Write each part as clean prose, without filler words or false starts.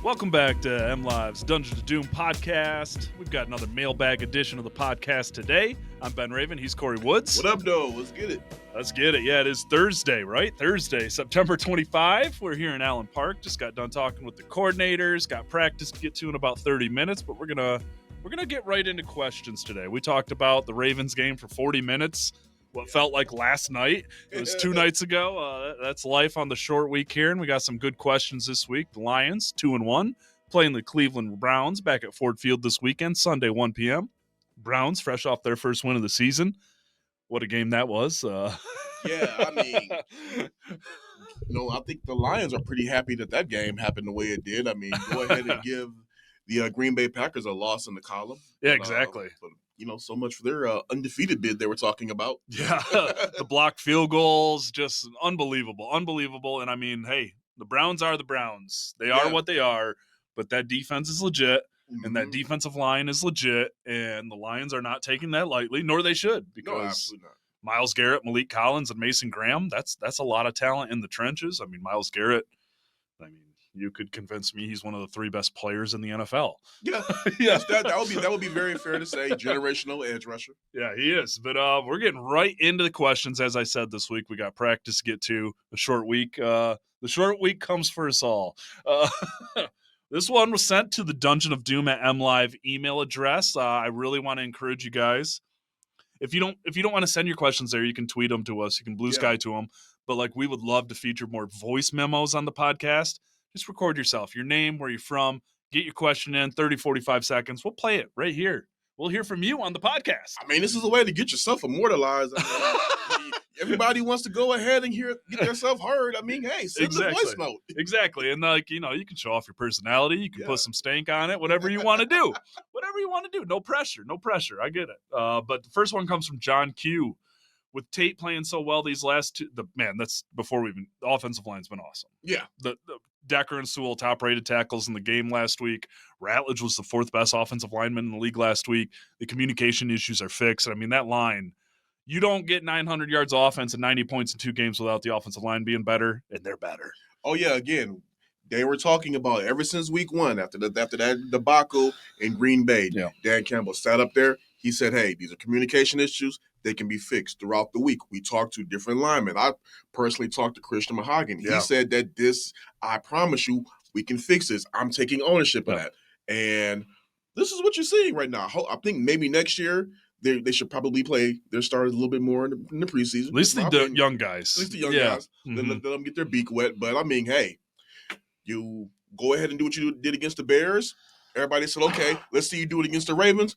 Welcome back to MLive's Dungeon of Doom podcast. We've got another mailbag edition of the podcast today. I'm Ben Raven. He's Kory Woods. What up, though? Let's get it. Let's get it. Yeah, it is Thursday, right? Thursday, September 25. We're here in Allen Park. Just got done talking with the coordinators. Got practice to get to in about 30 minutes, but we're gonna get right into questions today. We talked about the Ravens game for 40 minutes. What felt like last night. It was 2 nights ago. That's life on the short week here, and we got some good questions this week. The Lions, 2-1, playing the Cleveland Browns back at Ford Field this weekend, Sunday, 1 p.m. Browns, fresh off their first win of the season. What a game that was. Yeah, I mean, I think the Lions are pretty happy that game happened the way it did. I mean, go ahead and give the Green Bay Packers a loss in the column. Yeah, exactly. But so much for their undefeated bid they were talking about. Yeah, the blocked field goals, just unbelievable. And I mean, hey, the Browns are the Browns. They are what they are, but that defense is legit, and that defensive line is legit, and the Lions are not taking that lightly, nor they should, because absolutely not. Myles Garrett, Malik Collins, and Mason Graham, that's a lot of talent in the trenches. I mean, Myles Garrett, you could convince me he's one of the 3 best players in the NFL. Yeah, yeah, that would be very fair to say. Generational edge rusher. Yeah, he is. But we're getting right into the questions. As I said, this week we got practice to get to. A short week. The short week comes for us all. This one was sent to the Dungeon of Doom at MLive email address. I really want to encourage you guys. If you don't want to send your questions there, you can tweet them to us. You can blue sky to them. But we would love to feature more voice memos on the podcast. Just record yourself, your name, where you're from, get your question in, 30, 45 seconds. We'll play it right here. We'll hear from you on the podcast. I mean, this is a way to get yourself immortalized. I mean, everybody wants to go ahead and get themselves heard. I mean, hey, send the voice note. Exactly. And, you can show off your personality. You can put some stank on it, whatever you want to do. Whatever you want to do. No pressure. I get it. But the first one comes from John Q. With Tate playing so well these last two, that's before the offensive line's been awesome. Yeah. The Decker and Sewell, top-rated tackles in the game last week. Ratledge was the 4th best offensive lineman in the league last week. The communication issues are fixed. I mean, that line, you don't get 900 yards of offense and 90 points in 2 games without the offensive line being better, and they're better. Oh, yeah, again, they were talking about ever since week 1, after that debacle in Green Bay, Dan Campbell sat up there. He said, hey, these are communication issues. They can be fixed throughout the week. We talked to different linemen. I personally talked to Christian Mahogany. He said that I promise you, we can fix this. I'm taking ownership of that. And this is what you're seeing right now. I think maybe next year they should probably play their starters a little bit more in the preseason. At least the young guys. At least the young guys. Mm-hmm. Let them get their beak wet. But, I mean, hey, you go ahead and do what you did against the Bears. Everybody said, okay, let's see you do it against the Ravens.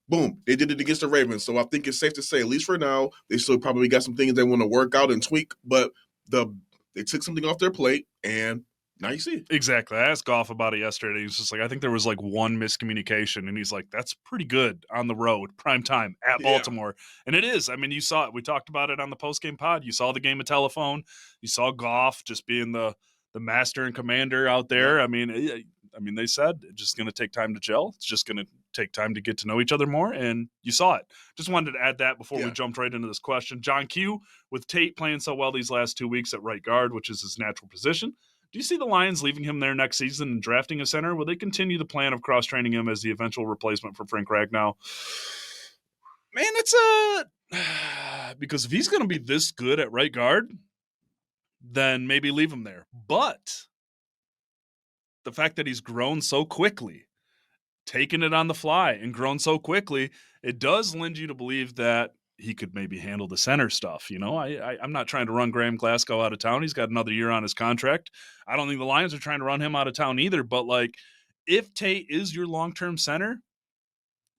Boom, they did it against the Ravens. So I think it's safe to say, at least for now, they still probably got some things they want to work out and tweak, but they took something off their plate, and now you see it. Exactly. I asked Goff about it yesterday. He was just like, I think there was 1 miscommunication, and he's like, that's pretty good on the road, prime time at Baltimore. And it is. I mean, you saw it. We talked about it on the postgame pod. You saw the game of telephone. You saw Goff just being the master and commander out there. I mean, they said it's just going to take time to gel. It's just going to take time to get to know each other more, and you saw it. Just wanted to add that before we jumped right into this question. John Q, with Tate playing so well these last 2 weeks at right guard, which is his natural position, do you see the Lions leaving him there next season and drafting a center? Will they continue the plan of cross-training him as the eventual replacement for Frank Ragnow? Man, it's because if he's going to be this good at right guard, then maybe leave him there. But the fact that he's grown so quickly, taken it on the fly and grown so quickly, it does lend you to believe that he could maybe handle the center stuff. I'm not trying to run Graham Glasgow out of town. He's got another year on his contract. I don't think the Lions are trying to run him out of town either. But if Tate is your long-term center,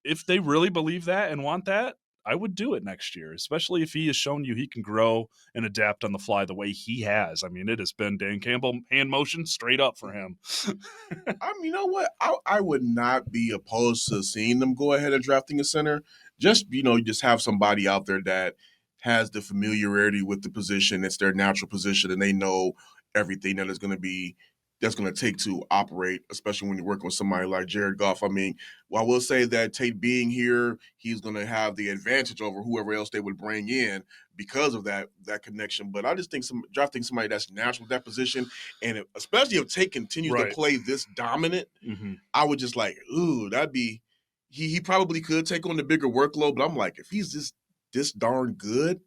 if they really believe that and want that, I would do it next year, especially if he has shown you he can grow and adapt on the fly the way he has. I mean, it has been Dan Campbell hand motion straight up for him. You know what? I would not be opposed to seeing them go ahead and drafting a center. Just have somebody out there that has the familiarity with the position. It's their natural position, and they know everything that is going to be that's going to take to operate, especially when you're working with somebody like Jared Goff. I mean, well, I will say that Tate being here, he's going to have the advantage over whoever else they would bring in because of that connection. But I just think drafting somebody that's natural at that position, and especially if Tate continues to play this dominant, I would just like, ooh, that'd be he probably could take on the bigger workload. But I'm like, if he's this darn good,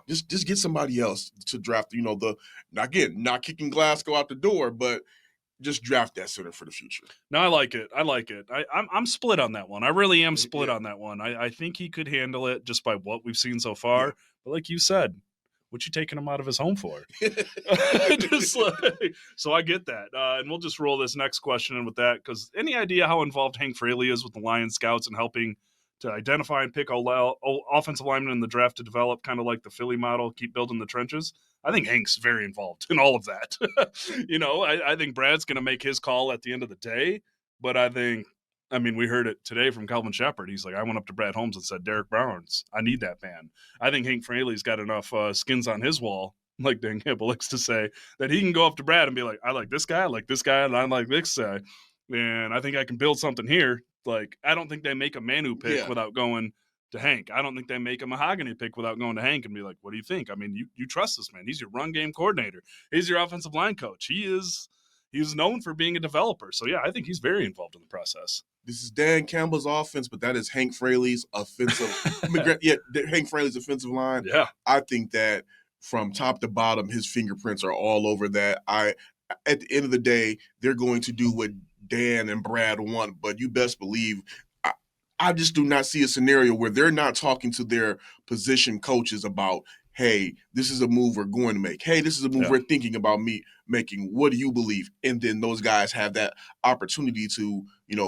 just get somebody else to draft. Not kicking Glasgow out the door, but just draft that center for the future. No, I like it. I'm split on that one. I really am split on that one. I think he could handle it just by what we've seen so far. Yeah. But like you said, what you taking him out of his home for? So I get that. And we'll just roll this next question in with that, because any idea how involved Hank Fraley is with the Lions scouts and helping to identify and pick offensive linemen in the draft to develop, kind of like the Philly model, keep building the trenches? I think Hank's very involved in all of that. I think Brad's going to make his call at the end of the day, but we heard it today from Kelvin Sheppard. He's like, I went up to Brad Holmes and said, Derek Barnes, I need that man. I think Hank Fraley's got enough skins on his wall, like Dan Campbell likes to say, that he can go up to Brad and be like, I like this guy, and I like this guy. And I think I can build something here. Like, I don't think they make a Manu pick without going to Hank. I don't think they make a Mahogany pick without going to Hank and be like, what do you think? I mean, you trust this man. He's your run game coordinator. He's your offensive line coach. He's known for being a developer. So, yeah, I think he's very involved in the process. This is Dan Campbell's offense, but that is Hank Fraley's offensive. Hank Fraley's offensive line. Yeah. I think that from top to bottom, his fingerprints are all over that. At the end of the day, they're going to do what Dan and Brad want, but you best believe I just do not see a scenario where they're not talking to their position coaches about, hey, this is a move we're going to make. Hey, this is a move we're thinking about making. What do you believe? And then those guys have that opportunity to,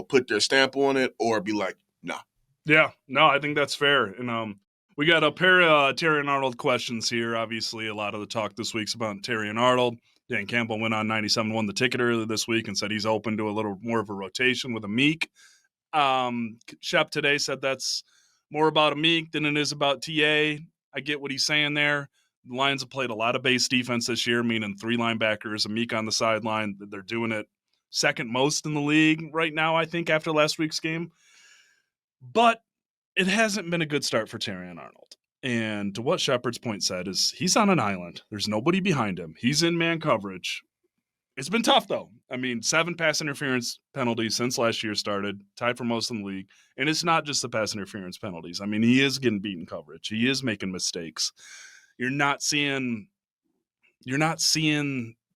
put their stamp on it or be like, nah. Yeah, no, I think that's fair. And we got a pair of Terrion Arnold questions here. Obviously, a lot of the talk this week's about Terrion Arnold. Dan Campbell went on 97 won the ticket earlier this week and said he's open to a little more of a rotation with a Meek. Shep today said that's more about a Meek than it is about TA. I get what he's saying there. The Lions have played a lot of base defense this year, meaning 3 linebackers, a Meek on the sideline. They're doing it second most in the league right now, I think, after last week's game. But it hasn't been a good start for Terrion Arnold. And to what Sheppard's point said is he's on an island. There's nobody behind him. He's in man coverage. It's been tough, though. 7 pass interference penalties since last year started, tied for most in the league. And it's not just the pass interference penalties. He is getting beaten coverage. He is making mistakes. You're not seeing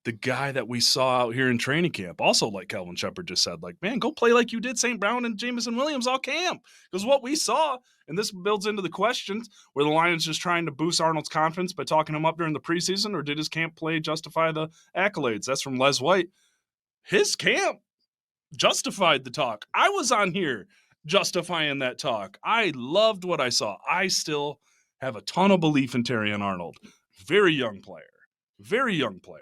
the guy that we saw out here in training camp. Also, like Kelvin Sheppard just said, like, man, go play like you did St. Brown and Jameson Williams all camp. Because what we saw, and this builds into the questions, were the Lions just trying to boost Arnold's confidence by talking him up during the preseason, or did his camp play justify the accolades? That's from Les White. His camp justified the talk. I was on here justifying that talk. I loved what I saw. I still have a ton of belief in Terrion Arnold. Very young player. Very young player.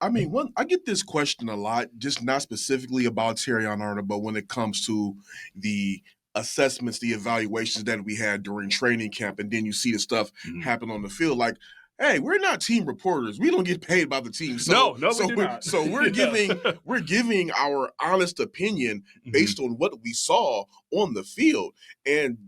I get this question a lot, just not specifically about Terrion Arnold, but when it comes to the assessments, the evaluations that we had during training camp, and then you see the stuff happen on the field. Like, hey, we're not team reporters. We don't get paid by the team. So, no, we do not. So we're giving our honest opinion based on what we saw on the field. And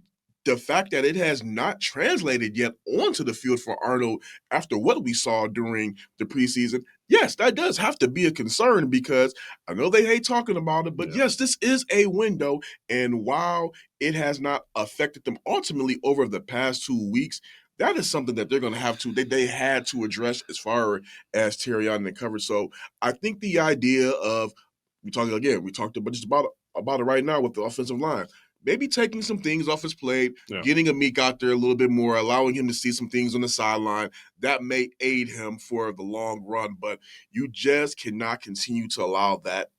the fact that it has not translated yet onto the field for Arnold after what we saw during the preseason, yes, that does have to be a concern, because I know they hate talking about it, but yes, this is a window. And while it has not affected them ultimately over the past 2 weeks, that is something that they're going to have to, they had to address as far as Terrion and coverage. So I think the idea of, we talked about it right now with the offensive line, maybe taking some things off his plate, getting a Meek out there a little bit more, allowing him to see some things on the sideline, that may aid him for the long run. But you just cannot continue to allow that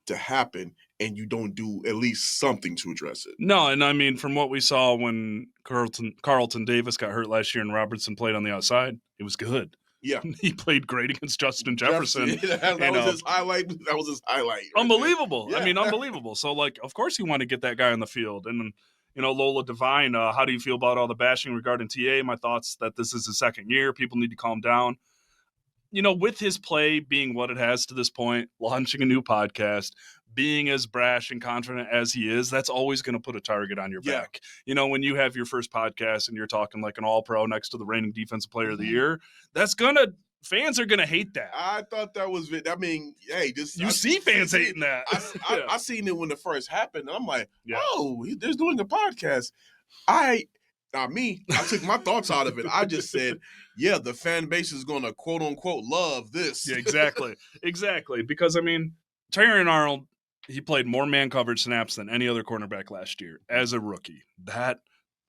to happen and you don't do at least something to address it. No, and from what we saw when Carlton Davis got hurt last year and Robertson played on the outside, it was good. Yeah. He played great against Justin Jefferson. That was his highlight. That was his highlight. Right, unbelievable. Yeah. Unbelievable. So, of course you want to get that guy on the field. And, Lola Devine, how do you feel about all the bashing regarding TA? My thoughts that this is his second year. People need to calm down. with his play being what it has to this point, launching a new podcast, being as brash and confident as he is, that's always going to put a target on your back. When you have your first podcast and you're talking like an all-pro next to the reigning defensive player of the year, fans are going to hate that. I thought that was, I mean, hey, see fans hating that. I seen it when it first happened. I'm like, oh, they're doing a podcast. I took my thoughts out of it. I just said, yeah, the fan base is going to quote unquote love this. Yeah, exactly. Because, I mean, Terrion Arnold, he played more man coverage snaps than any other cornerback last year as a rookie. That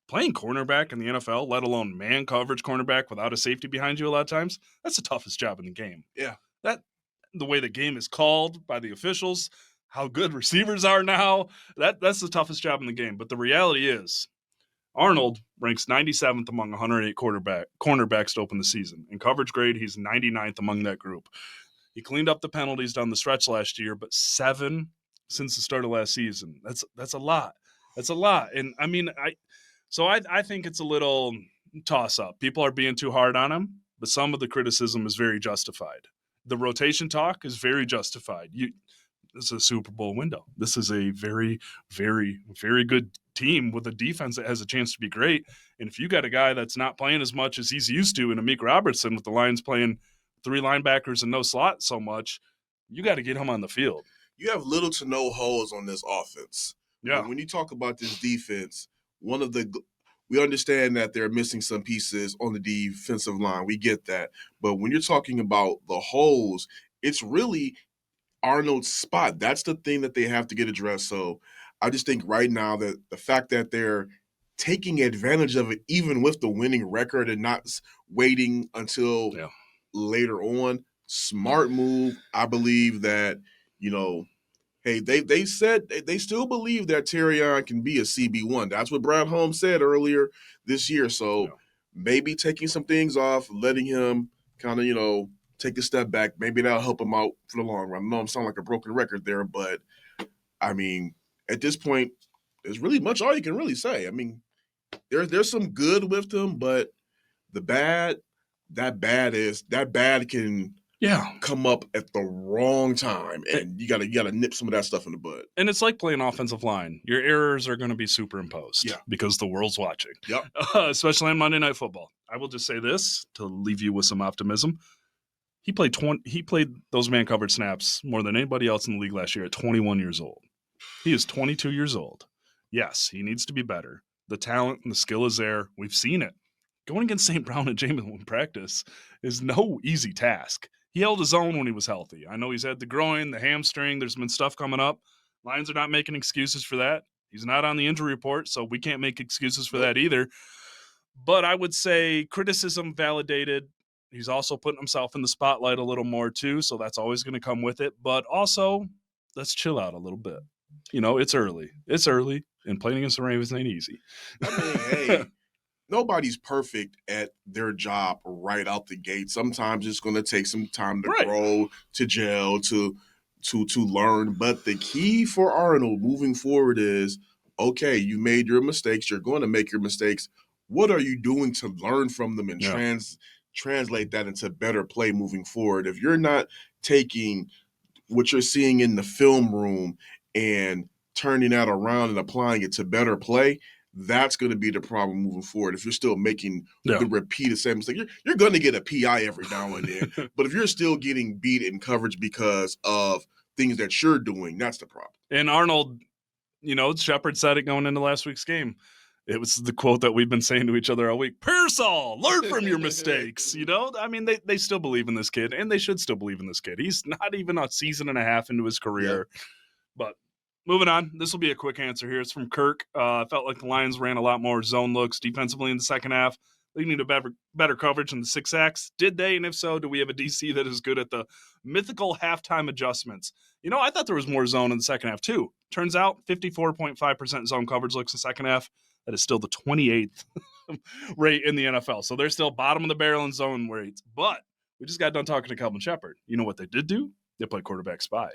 playing cornerback in the NFL, let alone man coverage cornerback without a safety behind you a lot of times, that's the toughest job in the game. Yeah. The way the game is called by the officials, how good receivers are now, that's the toughest job in the game. But the reality is, Arnold ranks 97th among 108 cornerbacks to open the season. In coverage grade, he's 99th among that group. He cleaned up the penalties down the stretch last year, but 7 since the start of last season. That's a lot. That's a lot. And I mean, I think it's a little toss-up. People are being too hard on him, but some of the criticism is very justified. The rotation talk is very justified. This is a Super Bowl window. This is a very, very, very good team with a defense that has a chance to be great. And if you got a guy that's not playing as much as he's used to in Amik Robertson, with the Lions playing 3 linebackers and no slot so much, you got to get him on the field. You have little to no holes on this offense. Yeah. But when you talk about this defense, we understand that they're missing some pieces on the defensive line. We get that. But when you're talking about the holes, it's really Arnold's spot. That's the thing that they have to get addressed. So I just think right now that the fact that they're taking advantage of it, even with the winning record and not waiting until later on, smart move. I believe that, hey, they said they still believe that Terrion can be a CB1. That's what Brad Holmes said earlier this year. So maybe taking some things off, letting him kind of, take a step back. Maybe that'll help him out for the long run. I know I'm sounding like a broken record there, but I mean, at this point, there's really much all you can really say. I mean, there's some good with him, but that bad can come up at the wrong time, and you gotta nip some of that stuff in the bud. And it's like playing offensive line. Your errors are going to be superimposed because the world's watching. Yep. Especially on Monday Night Football. I will just say this to leave you with some optimism. He played those man coverage snaps more than anybody else in the league last year at 21 years old. He is 22 years old. Yes, he needs to be better. The talent and the skill is there. We've seen it. Going against St. Brown and Jameson in practice is no easy task. He held his own when he was healthy. I know he's had the groin, the hamstring. There's been stuff coming up. Lions are not making excuses for that. He's not on the injury report, so we can't make excuses for that either. But I would say criticism validated. He's also putting himself in the spotlight a little more too, so that's always going to come with it. But also, let's chill out a little bit. It's early. And playing against the Ravens ain't easy. I mean, hey, nobody's perfect at their job right out the gate. Sometimes it's going to take some time to grow, to gel, to learn. But the key for Arnold moving forward is, okay, you made your mistakes. You're going to make your mistakes. What are you doing to learn from them and translate that into better play moving forward? If you're not taking what you're seeing in the film room and turning that around and applying it to better play, that's going to be the problem moving forward. If you're still making the repeated same mistake, you're going to get a PI every now and then. But if you're still getting beat in coverage because of things that you're doing, that's the problem. And Arnold, Sheppard said it going into last week's game. It was the quote that we've been saying to each other all week. Pearsall, learn from your mistakes. I mean, they still believe in this kid, and they should still believe in this kid. He's not even a season and a half into his career. Yeah. But moving on, this will be a quick answer here. It's from Kirk. I felt like the Lions ran a lot more zone looks defensively in the second half, leading to better coverage in the 6 sacks. Did they? And if so, do we have a DC that is good at the mythical halftime adjustments? I thought there was more zone in the second half, too. Turns out 54.5% zone coverage looks in the second half. That is still the 28th rate in the NFL. So they're still bottom of the barrel in zone rates. But we just got done talking to Kelvin Sheppard. You know what they did do? They played quarterback spy.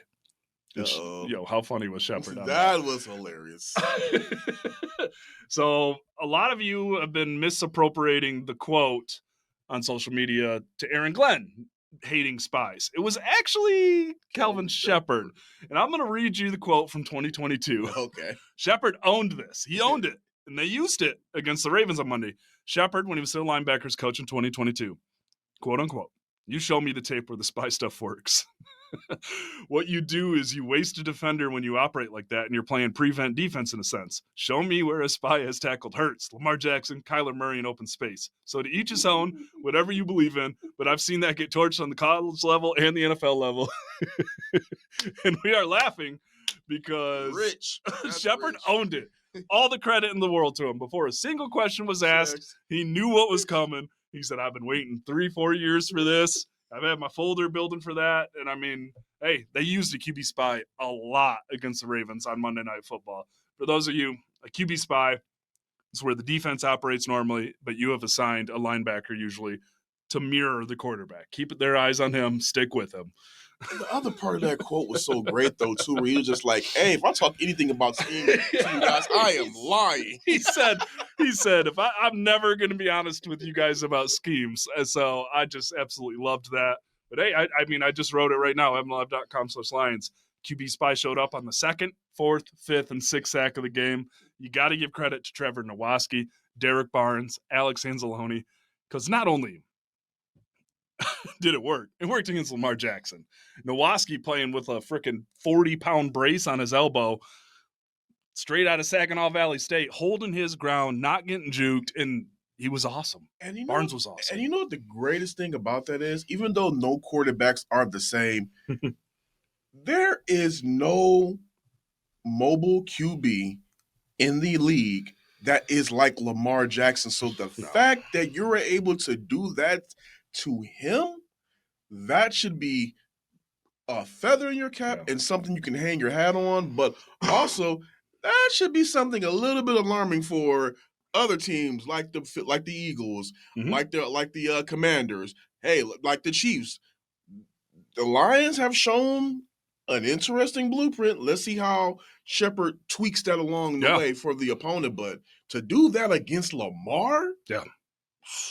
How funny was Sheppard? That was hilarious. So a lot of you have been misappropriating the quote on social media to Aaron Glenn. hating spies. It was actually Kelvin Sheppard. And I'm going to read you the quote from 2022. Okay. Sheppard owned this. He owned it. And they used it against the Ravens on Monday. Sheppard, when he was still linebackers coach in 2022, quote unquote, "You show me the tape where the spy stuff works." What you do is you waste a defender when you operate like that, and you're playing prevent defense in a sense. Show me where a spy has tackled Hurts, Lamar Jackson, Kyler Murray in open space. So to each his own, whatever you believe in, but I've seen that get torched on the college level and the NFL level. And we are laughing because Rich. Sheppard owned it. All the credit in the world to him. Before a single question was asked, he knew what was coming. He said, I've been waiting 3-4 years for this. I've had my folder building for that. And I mean, hey, they used a QB spy a lot against the Ravens on Monday Night Football. For those of you, a QB spy is where the defense operates normally, but you have assigned a linebacker usually to mirror the quarterback. Keep their eyes on him, stick with him. The other part of that quote was so great, though, too, where he was just like, hey, if I talk anything about scheme to you guys, I am lying. He said, if I'm never going to be honest with you guys about schemes. And so I just absolutely loved that. But hey, I mean, I just wrote it right now, MLive.com/Lions. QB spy showed up on the 2nd, 4th, 5th, and 6th sack of the game. You got to give credit to Trevor Nowaski, Derek Barnes, Alex Anzalone, because not only did it work against Lamar Jackson. Nowaski playing with a freaking 40-pound brace on his elbow, straight out of Saginaw Valley State, holding his ground, not getting juked, and he was awesome. And Barnes was awesome. And you know what the greatest thing about that is? Even though no quarterbacks are the same, there is no mobile QB in the league that is like Lamar Jackson. So the fact that you're able to do that to him, that should be a feather in your cap and something you can hang your hat on. But also, that should be something a little bit alarming for other teams like the Eagles, like the Commanders, hey, like the Chiefs. The Lions have shown an interesting blueprint. Let's see how Sheppard tweaks that along the way for the opponent. But to do that against Lamar,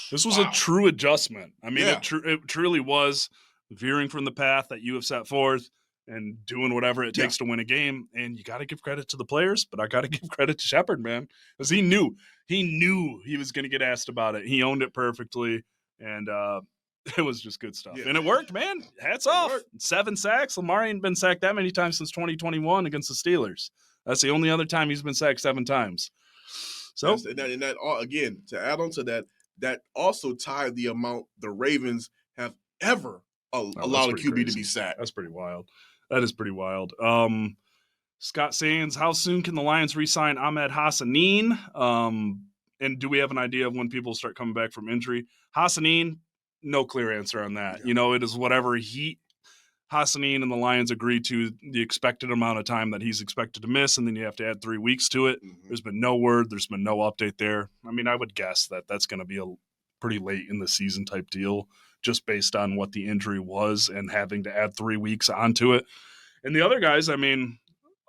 this was a true adjustment. I mean, it truly was veering from the path that you have set forth and doing whatever it takes to win a game. And you got to give credit to the players, but I got to give credit to Sheppard, man, because he knew he was going to get asked about it. He owned it perfectly, and it was just good stuff. And it worked, man. Hats off. 7 sacks. Lamar ain't been sacked that many times since 2021 against the Steelers. That's the only other time he's been sacked 7 times. So, and that again, to add on to that, that also tied the amount the Ravens have ever allowed a QB crazy to be sacked. That's pretty wild. That is pretty wild. Scott Sands, how soon can the Lions re-sign Ahmed Hassanin? And do we have an idea of when people start coming back from injury? Hassanin, no clear answer on that. You know, it is whatever Hassanin and the Lions agreed to the expected amount of time that he's expected to miss, and then you have to add 3 weeks to it. There's been no word. There's been no update there. I mean, I would guess that that's going to be a pretty late in the season type deal, just based on what the injury was and having to add 3 weeks onto it. And the other guys, I mean,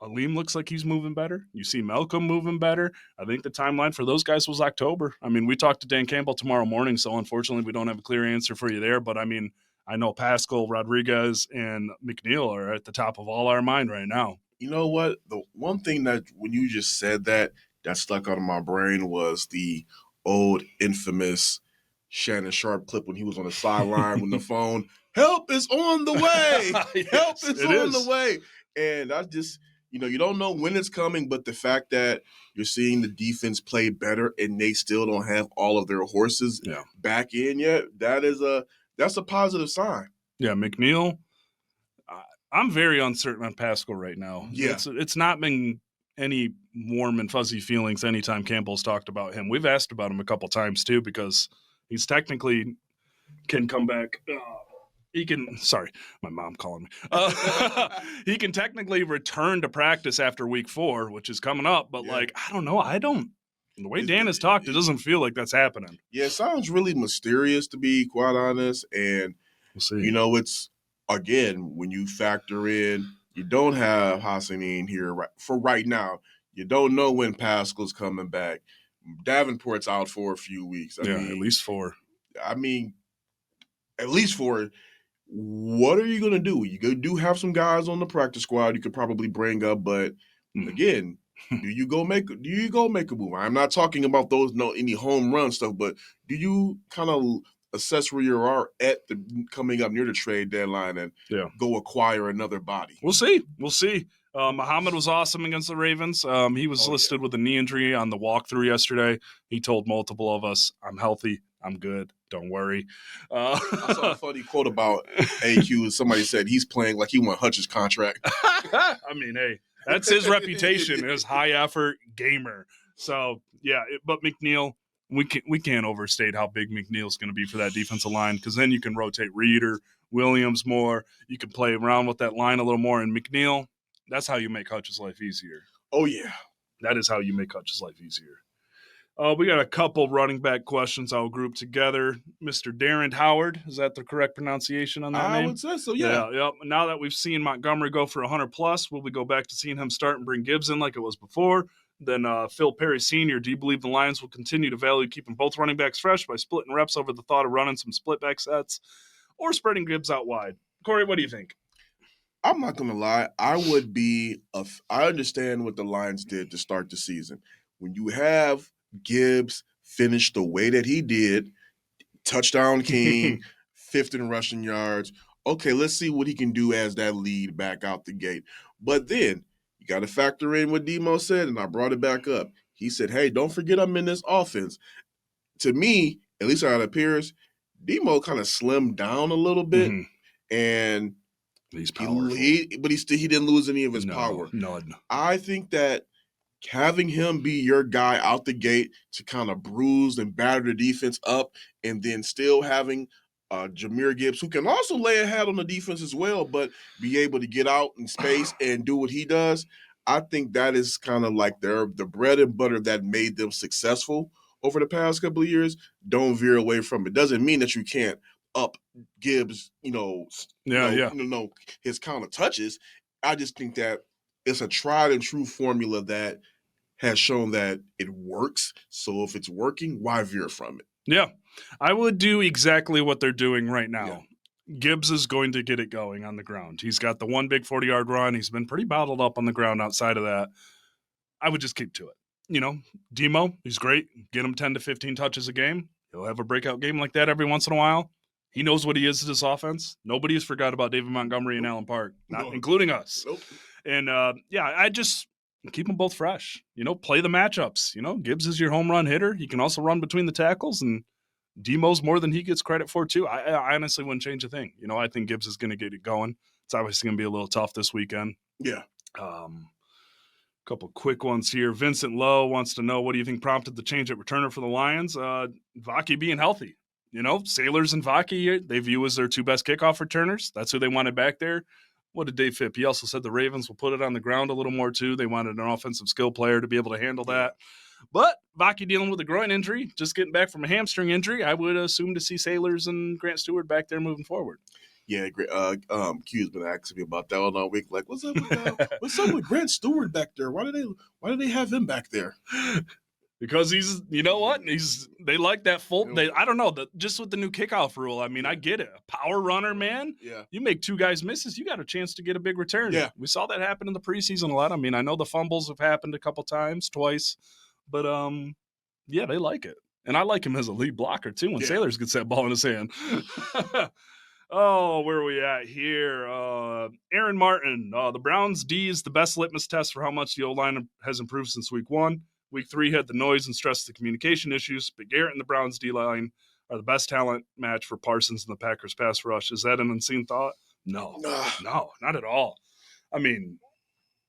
Aleem looks like he's moving better. You see Malcolm moving better. I think the timeline for those guys was October. I mean, we talked to Dan Campbell tomorrow morning, so unfortunately we don't have a clear answer for you there. But, I mean, I know Pascal, Rodriguez, and McNeil are at the top of all our mind right now. You know what? The one thing that when you just said that stuck out of my brain was the old infamous Shannon Sharp clip when he was on the sideline with the phone. Help is on the way. Help is on the way. And I just, you don't know when it's coming, but the fact that you're seeing the defense play better and they still don't have all of their horses back in yet, that's a positive sign. Yeah, McNeil, I'm very uncertain on Pascal right now. Yeah. It's not been any warm and fuzzy feelings anytime Campbell's talked about him. We've asked about him a couple times too, because he's technically can come back. Sorry, my mom calling me. He can technically return to practice after week 4, which is coming up. But I don't know. The way Dan has talked, it doesn't feel like that's happening. Yeah, it sounds really mysterious, to be quite honest. And, we'll see. It's, again, when you factor in, you don't have Hassanin here for right now. You don't know when Pascal's coming back. Davenport's out for a few weeks. I mean, at least 4. I mean, at least 4. what are you going to do? You do have some guys on the practice squad you could probably bring up, but again, do you go make a move? I'm not talking about any home run stuff, but do you kind of assess where you are at coming up near the trade deadline and go acquire another body? We'll see. Muhammad was awesome against the Ravens. He was listed with a knee injury on the walkthrough yesterday. He told multiple of us, "I'm healthy. I'm good. Don't worry." I saw a funny quote about AQ. Somebody said he's playing like he won Hutch's contract. I mean, hey, that's his reputation as high effort gamer. So yeah, but McNeil, we can't overstate how big McNeil's going to be for that defensive line, because then you can rotate Reeder, Williams more. You can play around with that line a little more. And McNeil, that's how you make Hutch's life easier. Oh yeah, that is how you make Hutch's life easier. We got a couple running back questions I'll group together. Mr. Darren Howard, is that the correct pronunciation on that name? I would say so, yeah. Yep. Now that we've seen Montgomery go for 100+, will we go back to seeing him start and bring Gibbs in like it was before? Then Phil Perry Sr., do you believe the Lions will continue to value keeping both running backs fresh by splitting reps over the thought of running some split back sets or spreading Gibbs out wide? Kory, what do you think? I'm not going to lie. I understand what the Lions did to start the season. When you have Gibbs finished the way that he did, touchdown king, 5th in rushing yards. Okay, let's see what he can do as that lead back out the gate. But then you got to factor in what Demo said, and I brought it back up. He said, hey, don't forget I'm in this offense. To me, at least how it appears, Demo kind of slimmed down a little bit, and he's powerful. He didn't lose any of his power. None. I think that having him be your guy out the gate to kind of bruise and batter the defense up, and then still having Jahmyr Gibbs, who can also lay a hat on the defense as well, but be able to get out in space and do what he does, I think that is kind of like the bread and butter that made them successful over the past couple of years. Don't veer away from it. Doesn't mean that you can't up Gibbs, his counter touches. I just think that it's a tried and true formula that has shown that it works. So if it's working, why veer from it? Yeah, I would do exactly what they're doing right now. Yeah. Gibbs is going to get it going on the ground. He's got the one big 40-yard run. He's been pretty bottled up on the ground outside of that. I would just keep to it. Demo, he's great. Get him 10 to 15 touches a game. He'll have a breakout game like that every once in a while. He knows what he is to this offense. Nobody has forgot about David Montgomery and Allen Park, including us. Nope. And, I just keep them both fresh. Play the matchups. Gibbs is your home run hitter. He can also run between the tackles, and Demo's more than he gets credit for, too. I honestly wouldn't change a thing. I think Gibbs is going to get it going. It's obviously going to be a little tough this weekend. Yeah. Couple quick ones here. Vincent Lowe wants to know, what do you think prompted the change at returner for the Lions? Vaki being healthy. Sailors and Vaki, they view as their two best kickoff returners. That's who they wanted back there. What did Dave Phipp? He also said the Ravens will put it on the ground a little more, too. They wanted an offensive skill player to be able to handle that. But Vaki dealing with a groin injury, just getting back from a hamstring injury, I would assume to see Sailors and Grant Stewart back there moving forward. Yeah, Q's been asking me about that all week. Like, what's up with Grant Stewart back there? Why do they have him back there? Because he's, they like that full. I don't know, just with the new kickoff rule. I mean, I get it. A power runner, man. Yeah. You make two guys misses, you got a chance to get a big return. Yeah. We saw that happen in the preseason a lot. I mean, I know the fumbles have happened a couple times, twice, but they like it. And I like him as a lead blocker too when Sailors gets that ball in his hand. Oh, where are we at here? Aaron Martin. The Browns D is the best litmus test for how much the O-line has improved since week 1. Week 3 had the noise and stress of the communication issues, but Garrett and the Browns D-line are the best talent match for Parsons and the Packers pass rush. Is that an unseen thought? No, not at all. I mean,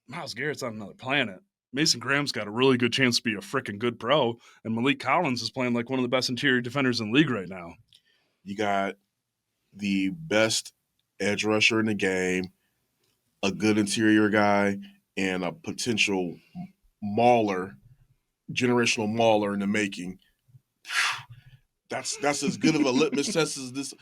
Myles Garrett's on another planet. Mason Graham's got a really good chance to be a freaking good pro, and Malik Collins is playing like one of the best interior defenders in the league right now. You got the best edge rusher in the game, a good interior guy, and a potential mauler, generational mauler in the making. That's as good of a litmus test as this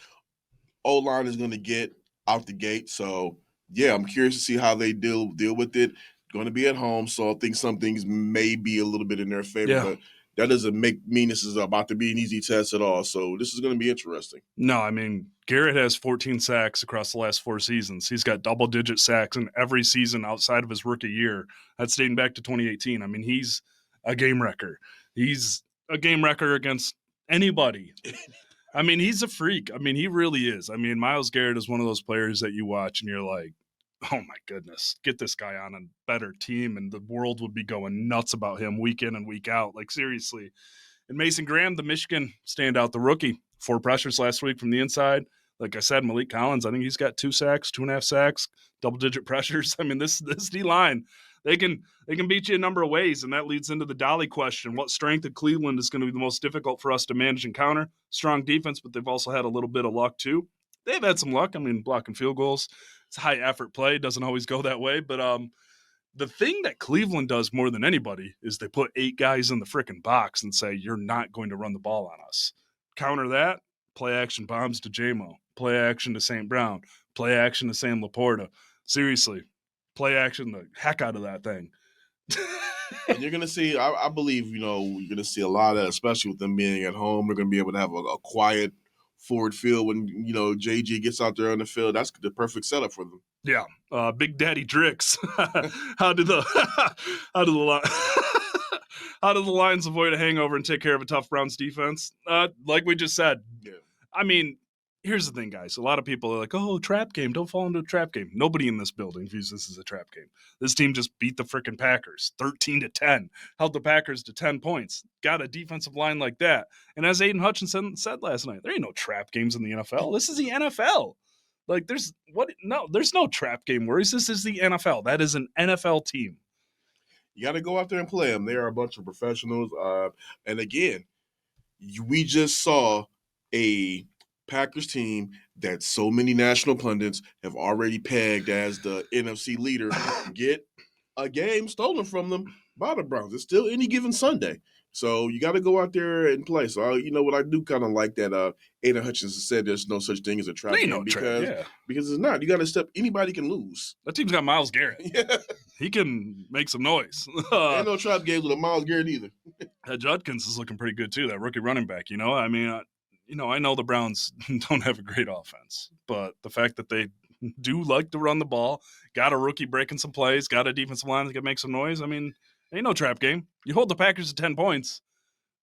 O-line is going to get out the gate. So, yeah, I'm curious to see how they deal with it. Going to be at home, so I think some things may be a little bit in their favor. Yeah. But that doesn't mean this is about to be an easy test at all. So this is going to be interesting. No, I mean, Garrett has 14 sacks across the last 4 seasons. He's got double-digit sacks in every season outside of his rookie year. That's dating back to 2018. I mean, he's a game wrecker. He's a game wrecker against anybody. I mean, he's a freak. I mean, he really is. I mean, Myles Garrett is one of those players that you watch and you're like, oh my goodness, get this guy on a better team and the world would be going nuts about him week in and week out. Like, seriously. And Mason Graham, the Michigan standout, the rookie, 4 pressures last week from the inside. Like I said, Malik Collins, I think he's got 2 sacks, 2.5 sacks, double-digit pressures. I mean, this D-line, they can beat you a number of ways, and that leads into the Dolly question. What strength of Cleveland is going to be the most difficult for us to manage and counter? Strong defense, but they've also had a little bit of luck too. They've had some luck. I mean, blocking field goals. It's a high-effort play. Doesn't always go that way, but the thing that Cleveland does more than anybody is they put 8 guys in the frickin' box and say, you're not going to run the ball on us. Counter that, play action bombs to JMO, play action to St. Brown, play action to Sam Laporta. Seriously, play action the heck out of that thing. And you're going to see, I believe, you're going to see a lot of that, especially with them being at home. They're going to be able to have a quiet forward field when, JG gets out there on the field. That's the perfect setup for them. Yeah. Big Daddy Drix. How do the Lions avoid a hangover and take care of a tough Browns defense? Like we just said. Yeah. I mean, here's the thing, guys. A lot of people are like, oh, trap game. Don't fall into a trap game. Nobody in this building views this as a trap game. This team just beat the freaking Packers 13-10, held the Packers to 10 points, got a defensive line like that. And as Aiden Hutchinson said last night, there ain't no trap games in the NFL. This is the NFL. Like, there's no trap game worries. This is the NFL. That is an NFL team. You got to go out there and play them. They are a bunch of professionals. And again, we just saw a Packers team that so many national pundits have already pegged as the NFC leader get a game stolen from them by the Browns. It's still any given Sunday. So you got to go out there and play. So, what I do kind of like that Aiden Hutchinson said there's no such thing as a trap game because it's not. You got to step. Anybody can lose. That team's got Myles Garrett. Yeah. He can make some noise. Ain't no trap games with a Myles Garrett either. Judkins is looking pretty good too, that rookie running back. I mean, I know the Browns don't have a great offense, but the fact that they do like to run the ball, got a rookie breaking some plays, got a defensive line that can make some noise. I mean, ain't no trap game. You hold the Packers to 10 points.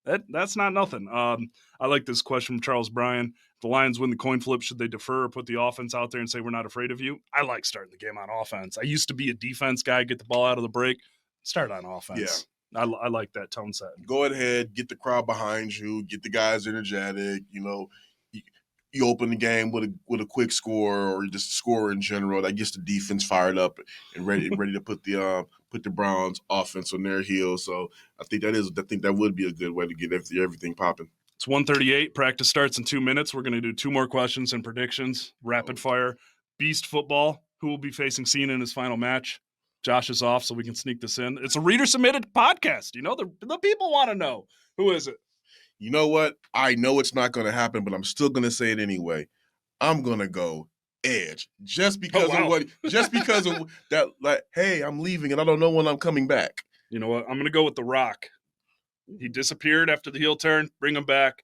That's not nothing. I like this question from Charles Bryan. If the Lions win the coin flip, should they defer or put the offense out there and say we're not afraid of you? I like starting the game on offense. I used to be a defense guy, get the ball out of the break, start on offense. Yeah. I like that tone set. Go ahead, get the crowd behind you, get the guys energetic. You open the game with a quick score or just score in general that gets the defense fired up and ready to put the Browns offense on their heels. So I think that would be a good way to get everything popping. It's 1:38. Practice starts in 2 minutes. We're going to do 2 more questions and predictions. Rapid fire. Beast football. Who will be facing Cena in his final match? Josh is off, so we can sneak this in. It's a reader-submitted podcast. The people want to know. Who is it? You know what? I know it's not going to happen, but I'm still going to say it anyway. I'm going to go Edge just because of that. Like, hey, I'm leaving and I don't know when I'm coming back. You know what? I'm going to go with The Rock. He disappeared after the heel turn. Bring him back.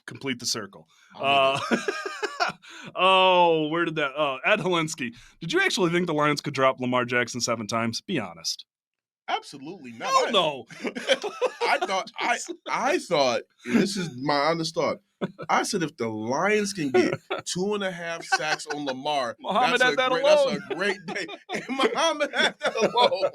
Complete the circle. Where did that? Ed Helinski. Did you actually think the Lions could drop Lamar Jackson 7 times? Be honest. Absolutely not. Hell no. I thought, and this is my honest thought, I said if the Lions can get 2.5 sacks on Lamar, Muhammad that's a great day. And Muhammad had that alone.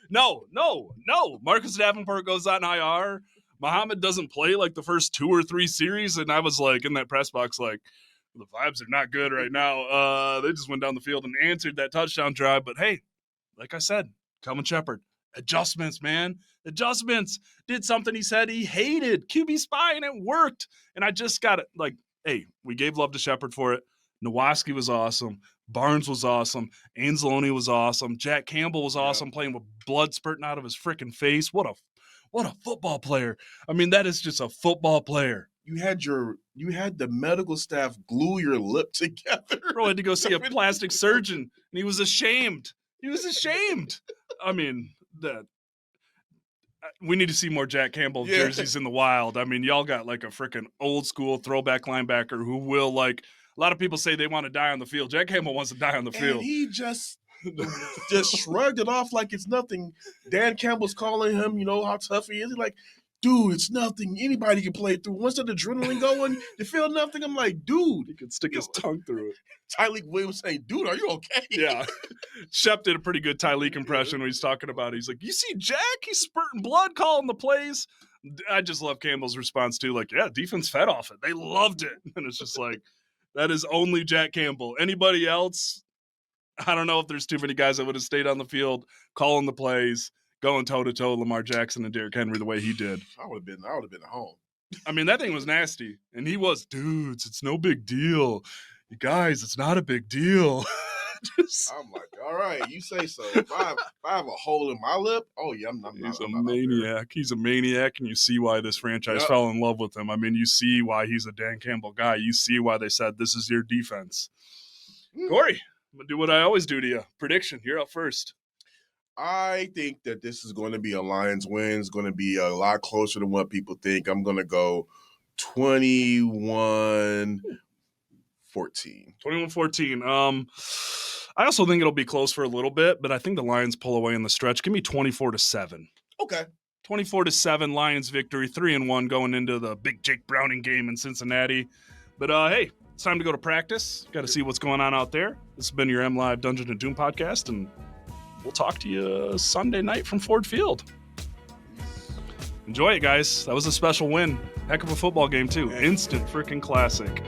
No. Marcus Davenport goes on IR. Muhammad doesn't play like the first 2 or 3 series, and I was like in that press box like, the vibes are not good right now. They just went down the field and answered that touchdown drive. But hey, like I said, Kelvin Sheppard. Adjustments, man. Adjustments. Did something he said he hated. QB spy, and it worked. And I just got it. Like, hey, we gave love to Sheppard for it. Nowoski was awesome. Barnes was awesome. Anzalone was awesome. Jack Campbell was awesome, playing with blood spurting out of his freaking face. What a football player. I mean, that is just a football player. You had the medical staff glue your lip together. Bro had to go see a plastic surgeon, and he was ashamed. I mean, We need to see more Jack Campbell jerseys in the wild. I mean, y'all got like a freaking old school throwback linebacker who will like. A lot of people say they want to die on the field. Jack Campbell wants to die on the field. And he just shrugged it off like it's nothing. Dan Campbell's calling him, how tough he is. He's like, dude, it's nothing. Anybody can play through. Once that adrenaline going, you feel nothing. I'm like, dude. He could stick his tongue through it. Tyleek Williams saying, dude, are you okay? Yeah. Shep did a pretty good Tyleek impression when he's talking about it. He's like, you see Jack? He's spurting blood calling the plays. I just love Campbell's response too. Like, yeah, defense fed off it. They loved it. And it's just like, that is only Jack Campbell. Anybody else, I don't know if there's too many guys that would have stayed on the field, calling the plays, going toe-to-toe Lamar Jackson and Derrick Henry the way he did. I would have been at home. I mean, that thing was nasty. And he was, dudes, it's no big deal. You guys, it's not a big deal. I'm like, all right, you say so. If I have a hole in my lip, oh yeah, he's a maniac. He's a maniac, and you see why this franchise fell in love with him. I mean, you see why he's a Dan Campbell guy. You see why they said this is your defense. Kory, I'm going to do what I always do to you. Prediction, you're up first. I think that this is going to be a Lions win. It's going to be a lot closer than what people think. I'm going to go 21-14. 21-14. I also think it'll be close for a little bit, but I think the Lions pull away in the stretch. Give me 24-7. Okay. 24-7 Lions victory, 3-1 going into the big Jake Browning game in Cincinnati. But hey, it's time to go to practice. Got to see what's going on out there. This has been your MLive Dungeon and Doom podcast, and we'll talk to you Sunday night from Ford Field. Enjoy it, guys. That was a special win. Heck of a football game, too. Instant freaking classic.